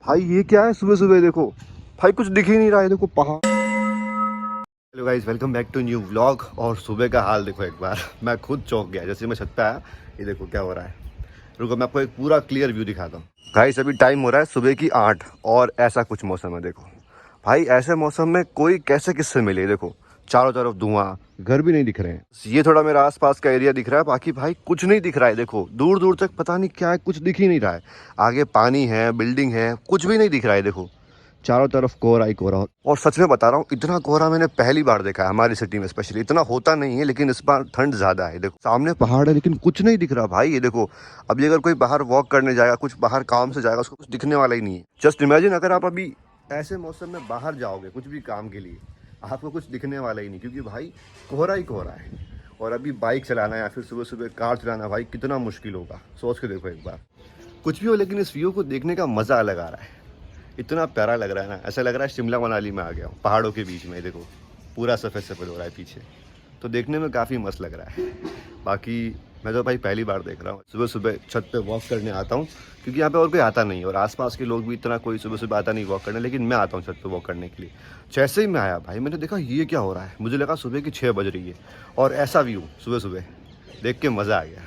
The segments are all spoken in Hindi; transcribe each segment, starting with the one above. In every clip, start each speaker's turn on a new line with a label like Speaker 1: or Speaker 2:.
Speaker 1: भाई ये क्या है सुबह सुबह, देखो भाई कुछ दिख ही नहीं रहा है, देखो पहाड़। Hello guys, welcome back to new vlog. और सुबह का हाल देखो एक बार, मैं खुद चौंक गया जैसे मैं छत पे आया। ये देखो क्या हो रहा है, रुको मैं आपको एक पूरा क्लियर व्यू दिखाता हूँ। गाइस अभी टाइम हो रहा है सुबह की 8 और ऐसा कुछ मौसम है देखो। भाई ऐसे मौसम में कोई कैसे किससे मिले, देखो चारों तरफ धुआं, घर भी नहीं दिख रहे हैं। ये थोड़ा मेरा आसपास का एरिया दिख रहा है, बाकी भाई कुछ नहीं दिख रहा है। देखो दूर दूर तक पता नहीं क्या है, कुछ दिख ही नहीं रहा है। आगे पानी है, बिल्डिंग है, कुछ भी नहीं दिख रहा है। देखो चारों तरफ कोहरा ही कोहरा। और सच में बता रहा हूँ, इतना कोहरा मैंने पहली बार देखा है हमारी सिटी में। स्पेशली इतना होता नहीं है, लेकिन इस बार ठंड ज्यादा है। देखो सामने पहाड़ है लेकिन कुछ नहीं दिख रहा भाई। ये देखो अभी अगर कोई बाहर वॉक करने जाएगा, कुछ बाहर काम से जाएगा, उसको कुछ दिखने वाला ही नहीं है। जस्ट इमेजिन अगर आप अभी ऐसे मौसम में बाहर जाओगे कुछ भी काम के लिए, आपको कुछ दिखने वाला ही नहीं, क्योंकि भाई कोहरा ही कोहरा है। और अभी बाइक चलाना या फिर सुबह सुबह कार चलाना भाई कितना मुश्किल होगा, सोच के देखो एक बार। कुछ भी हो लेकिन इस व्यू को देखने का मज़ा अलग आ रहा है। इतना प्यारा लग रहा है ना, ऐसा लग रहा है शिमला मनाली में आ गया हूँ, पहाड़ों के बीच में। देखो पूरा सफ़ेद सफ़ेद हो रहा है पीछे, तो देखने में काफ़ी मस्त लग रहा है। बाकी मैं तो भाई पहली बार देख रहा हूँ। सुबह सुबह छत पे वॉक करने आता हूँ, क्योंकि यहाँ पे और कोई आता नहीं है और आसपास के लोग भी इतना कोई सुबह सुबह आता नहीं वॉक करने, लेकिन मैं आता हूँ छत पे वॉक करने के लिए। जैसे ही मैं आया भाई मैंने देखा ये क्या हो रहा है, मुझे लगा सुबह की 6 बज रही है और ऐसा व्यू सुबह सुबह देख के मज़ा आ गया।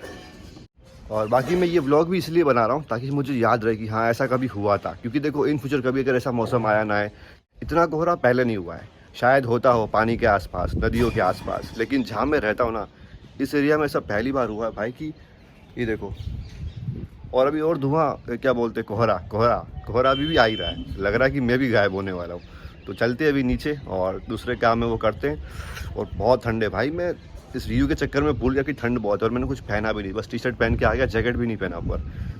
Speaker 1: और बाकी मैं ये व्लॉग भी इसलिए बना रहा हूँ ताकि मुझे याद रहे कि हाँ ऐसा कभी हुआ था, क्योंकि देखो इन फ्यूचर कभी अगर ऐसा मौसम आया ना है, इतना कोहरा पहले नहीं हुआ है। शायद होता हो पानी के आसपास, नदियों के आसपास, लेकिन जहाँ मैं रहता हूँ ना, इस एरिया में ऐसा पहली बार हुआ है भाई कि ये देखो। और अभी और धुआं, क्या बोलते, कोहरा कोहरा कोहरा अभी भी आ ही रहा है। लग रहा है कि मैं भी गायब होने वाला हूँ। तो चलते हैं अभी नीचे और दूसरे काम है वो करते हैं। और बहुत ठंड है भाई, मैं इस व्यू के चक्कर में भूल गया कि ठंड बहुत है और मैंने कुछ पहना भी नहीं, बस टी शर्ट पहन के आ गया, जैकेट भी नहीं पहना ऊपर।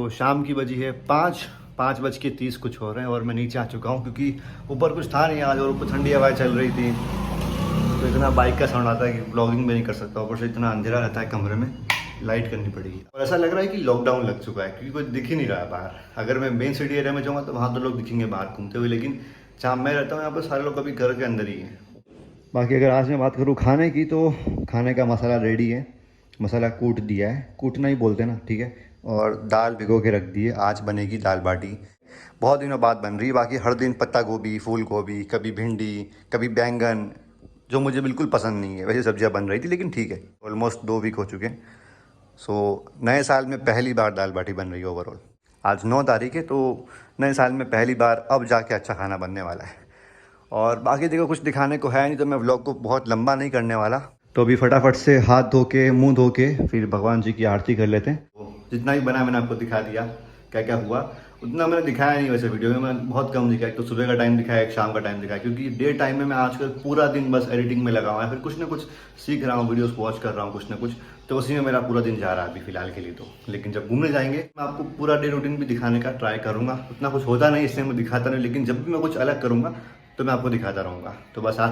Speaker 1: शाम की बजी है 5:30 कुछ हो रहे हैं और मैं नीचे आ चुका हूँ, क्योंकि ऊपर कुछ था नहीं आज और ऊपर ठंडी हवाएं चल रही थी। तो इतना बाइक का साउंड आता है कि ब्लॉगिंग भी नहीं कर सकता, ऊपर से इतना अंधेरा रहता है कमरे में, लाइट करनी पड़ेगी। और ऐसा लग रहा है कि लॉकडाउन लग चुका है, क्योंकि कोई दिख ही नहीं रहा है बाहर। अगर मैं मेन सिटी एरिया में जाऊँगा तो वहाँ तो लोग दिखेंगे बाहर घूमते हुए, लेकिन जहाँ मैं रहता हूँ यहाँ पर सारे लोग अभी घर के अंदर ही हैं। बाकी अगर आज मैं बात करूँ खाने की, तो खाने का मसाला रेडी है, मसाला कूट दिया है, कूटना ही बोलते हैं ना, ठीक है। और दाल भिगो के रख दी है, आज बनेगी दाल बाटी। बहुत दिनों बाद बन रही है। बाकी हर दिन पत्ता गोभी, फूल गोभी, कभी भिंडी, कभी बैंगन, जो मुझे बिल्कुल पसंद नहीं है। वैसे सब्जियां बन रही थी, लेकिन ठीक है, ऑलमोस्ट 2 वीक हो चुके हैं। नए साल में पहली बार दाल बाटी बन रही है ओवरऑल। आज 9 तारीख है, तो नए साल में पहली बार अब जाके अच्छा खाना बनने वाला है। और बाकी देखो कुछ दिखाने को है नहीं, तो मैं व्लॉग को बहुत लंबा नहीं करने वाला। तो अभी फटाफट से हाथ धो के, मुंह धो के, फिर भगवान जी की आरती कर लेते हैं। जितना भी बना मैंने आपको दिखा दिया, क्या क्या हुआ उतना मैंने दिखाया नहीं। वैसे वीडियो में मैं बहुत कम दिखाया, एक तो सुबह का टाइम दिखाया, एक शाम का टाइम दिखाया, क्योंकि डे टाइम में मैं आजकल पूरा दिन बस एडिटिंग में लगा हुआ है, फिर कुछ ना कुछ सीख रहा हूँ, वीडियोस वॉच कर रहा हूँ कुछ ना कुछ, तो उसी में मेरा पूरा दिन जा रहा है अभी फिलहाल के लिए तो। लेकिन जब घूमने जाएंगे मैं आपको पूरा डे रूटीन भी दिखाने का ट्राई करूँगा। उतना कुछ होता नहीं इसलिए मैं दिखाता नहीं, लेकिन जब भी मैं कुछ अलग करूँगा तो मैं आपको दिखाता रहूँगा। तो बस आज